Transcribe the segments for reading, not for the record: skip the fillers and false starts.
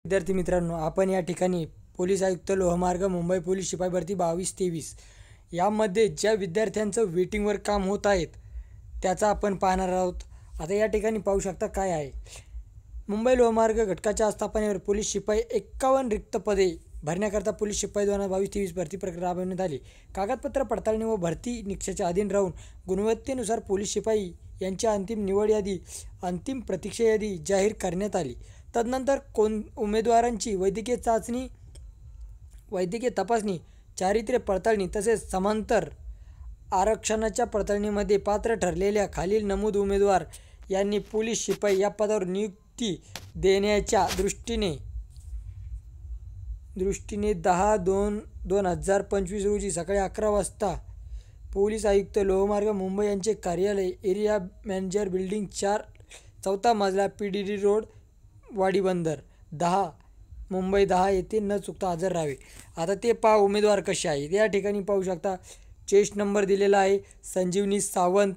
विद्यार्थी मित्रांनो, आपण या ठिकाणी पोलीस आयुक्त लोहमार्ग मुंबई पोलीस शिपाई भरती 22-23 यामध्ये ज्या विद्यार्थ्यांचं वेटिंगवर काम होत आहेत त्याचा आपण पाहणार आहोत. आता या ठिकाणी पाहू शकता काय आहे. मुंबई लोहमार्ग घटकाच्या स्थापनेवर पोलीस शिपाई 51 रिक्त पदे भरण्याकरता पोलीस शिपाई 2022-23 भरती प्रक्रिया राबवण्यात आली. कागदपत्र पडताळणी व भरती निकषाच्या अधीन राहून गुणवत्तेनुसार पोलीस शिपाई यांची अंतिम निवड यादी, अंतिम प्रतीक्षा यादी जाहीर करण्यात आली. तदनंतर उमेदवारांची वैद्यकीय चाचणी, वैद्यकीय तपासणी, चारित्र्य पडताळणी तसेच समांतर आरक्षणाच्या पडताळणीमध्ये पात्र ठरलेल्या खालील नमूद उमेदवार यांनी पोलीस शिपाई या पदावर नियुक्ती देण्याच्या दृष्टीने 10/2/2025 रोजी सकाळी 11 वाजता पोलीस आयुक्त लोहमार्ग मुंबई यांचे कार्यालय, एरिया मॅनेजर, बिल्डिंग 4, 4था मजला, PDD रोड, वाडी बंदर 10 मुंबई 10 येथे न चुकता हजर राहावे. आता ते पहा उमेदवार कसे आहेत. या ठिकाणी पाहू शकता चेस्ट नंबर दिलेला आहे. संजीवनी सावंत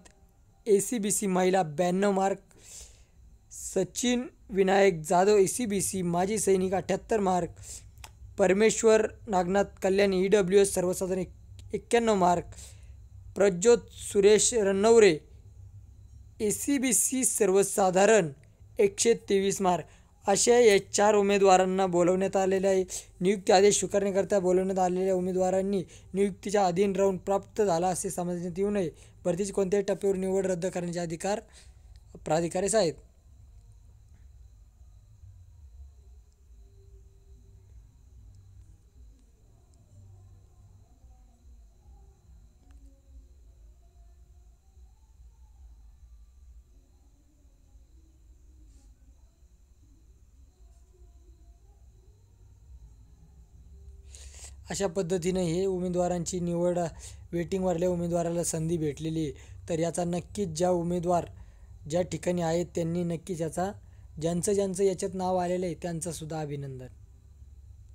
ACBC महिला 92 मार्क, सचिन विनायक जाधव ACBC माजी सैनिक 78 मार्क, परमेश्वर नागनाथ कल्याणी EWS सर्वसाधारण 91 मार्क, प्रज्योत सुरेश रनवरे ACBC सर्वसाधारण 123 मार्क अशा या 4 उमेदवारांना बोलवण्यात आलेले आहे. नियुक्ती आदेश स्वीकारण्याकरता बोलवण्यात आलेल्या उमेदवारांनी नियुक्तीच्या अधीन राहून प्राप्त झाला असे समजण्यात येऊ नये. भरतीची कोणत्याही टप्प्यावर निवड रद्द करण्याचे अधिकार प्राधिकारीस आहेत. अशा पद्धतीने हे उमेदवारांची निवड वेटिंगवरल्या उमेदवाराला संधी भेटलेली आहे. तर याचा नक्कीच ज्या उमेदवार ज्या ठिकाणी आहेत त्यांनी नक्कीच याचा ज्यांचं याच्यात नाव आलेलं आहे त्यांचंसुद्धा अभिनंदन.